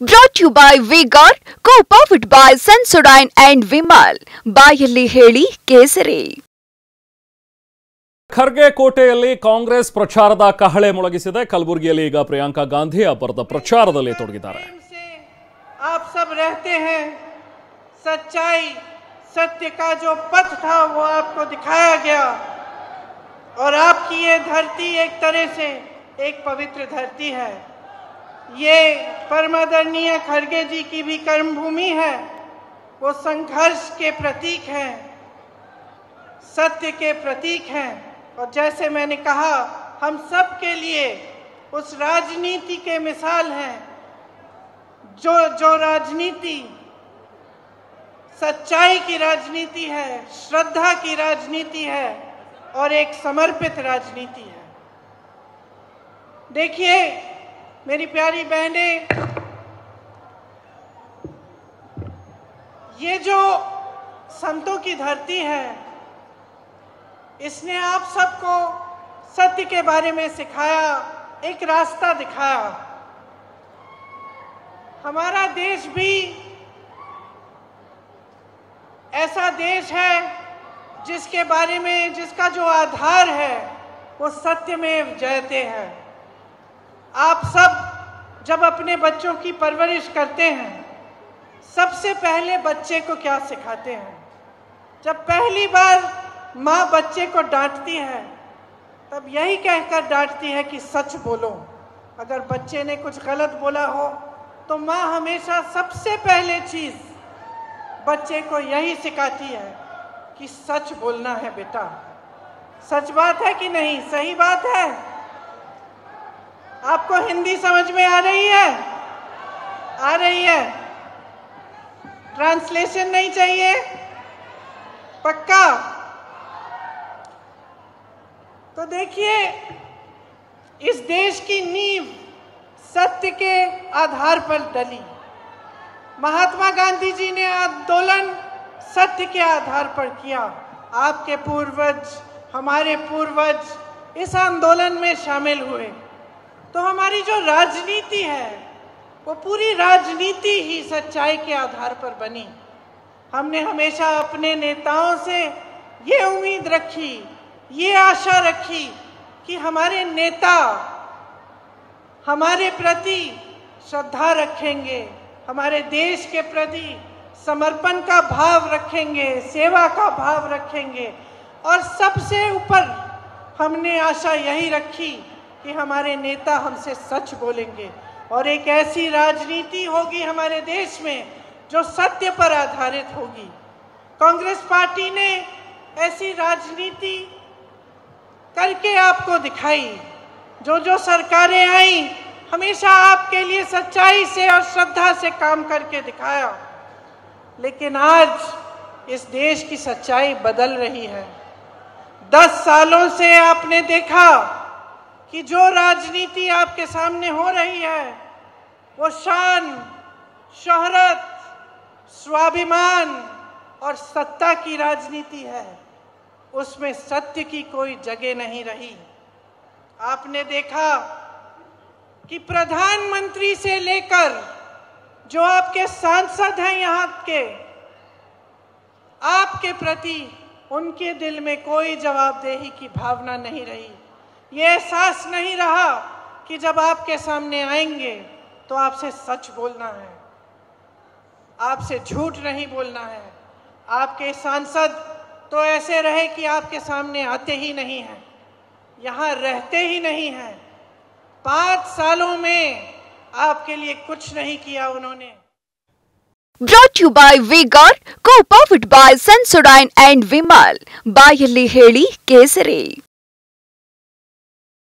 Brought you by Vigor, co-powered by Sensodyne and Vimal. ಬಾಯಲ್ಲಿ ಹೇಳಿ ಕೇಸರಿ. ಖರ್ಗೆ ಕೋಟೆಯಲ್ಲಿ ಕಾಂಗ್ರೆಸ್ ಪ್ರಚಾರದ ಕಹಳೆ ಮೊಳಗಿಸಿದೆ. ಕಲಬುರಗಿಯಲ್ಲಿ ಈಗ ಪ್ರಿಯಾಂಕಾ ಗಾಂಧಿ ಅಬ್ಬರದ ಪ್ರಚಾರದಲ್ಲಿ ತೊಡಗಿದ್ದಾರೆ. आप सब रहते हैं, सच्चाई सत्य का जो पथ था वो आपको दिखाया गया और आपकी ये धरती एक तरह से एक पवित्र धरती है। ये परमादरणीय खरगे जी की भी कर्मभूमि है। वो संघर्ष के प्रतीक हैं, सत्य के प्रतीक हैं और जैसे मैंने कहा हम सब के लिए उस राजनीति के मिसाल हैं जो राजनीति सच्चाई की राजनीति है, श्रद्धा की राजनीति है और एक समर्पित राजनीति है। देखिए मेरी प्यारी बहनें, ये जो संतों की धरती है इसने आप सबको सत्य के बारे में सिखाया, एक रास्ता दिखाया। हमारा देश भी ऐसा देश है जिसके बारे में जिसका जो आधार है वो सत्यमेव जयते है। आप सब जब अपने बच्चों की परवरिश करते हैं सबसे पहले बच्चे को क्या सिखाते हैं? जब पहली बार माँ बच्चे को डांटती है तब यही कहकर डांटती है कि सच बोलो। अगर बच्चे ने कुछ गलत बोला हो तो माँ हमेशा सबसे पहले चीज बच्चे को यही सिखाती है कि सच बोलना है बेटा। सच बात है कि नहीं? सही बात है। आपको हिंदी समझ में आ रही है? आ रही है? ट्रांसलेशन नहीं चाहिए? पक्का? तो देखिए इस देश की नींव सत्य के आधार पर डली। महात्मा गांधी जी ने आंदोलन सत्य के आधार पर किया। आपके पूर्वज, हमारे पूर्वज इस आंदोलन में शामिल हुए। तो हमारी जो राजनीति है वो पूरी राजनीति ही सच्चाई के आधार पर बनी। हमने हमेशा अपने नेताओं से ये उम्मीद रखी, ये आशा रखी कि हमारे नेता हमारे प्रति श्रद्धा रखेंगे, हमारे देश के प्रति समर्पण का भाव रखेंगे, सेवा का भाव रखेंगे और सबसे ऊपर हमने आशा यही रखी कि हमारे नेता हमसे सच बोलेंगे और एक ऐसी राजनीति होगी हमारे देश में जो सत्य पर आधारित होगी। कांग्रेस पार्टी ने ऐसी राजनीति करके आपको दिखाई। जो सरकारें आई हमेशा आपके लिए सच्चाई से और श्रद्धा से काम करके दिखाया। लेकिन आज इस देश की सच्चाई बदल रही है। 10 सालों से आपने देखा कि जो राजनीति आपके सामने हो रही है वो शान, शोहरत, स्वाभिमान और सत्ता की राजनीति है। उसमें सत्य की कोई जगह नहीं रही। आपने देखा कि प्रधानमंत्री से लेकर जो आपके सांसद हैं यहाँ के, आपके प्रति उनके दिल में कोई जवाबदेही की भावना नहीं रही। ये एहसास नहीं रहा कि जब आपके सामने आएंगे तो आपसे सच बोलना है, आपसे झूठ नहीं बोलना है। आपके सांसद तो ऐसे रहे कि आपके सामने आते ही नहीं हैं, यहाँ रहते ही नहीं हैं। 5 सालों में आपके लिए कुछ नहीं किया उन्होंने। Brought you by Vigor, co-powered by Sensodyne and Vimal. ಬಾಯಲ್ಲಿ ಹೇಳಿ ಕೇಸರಿ.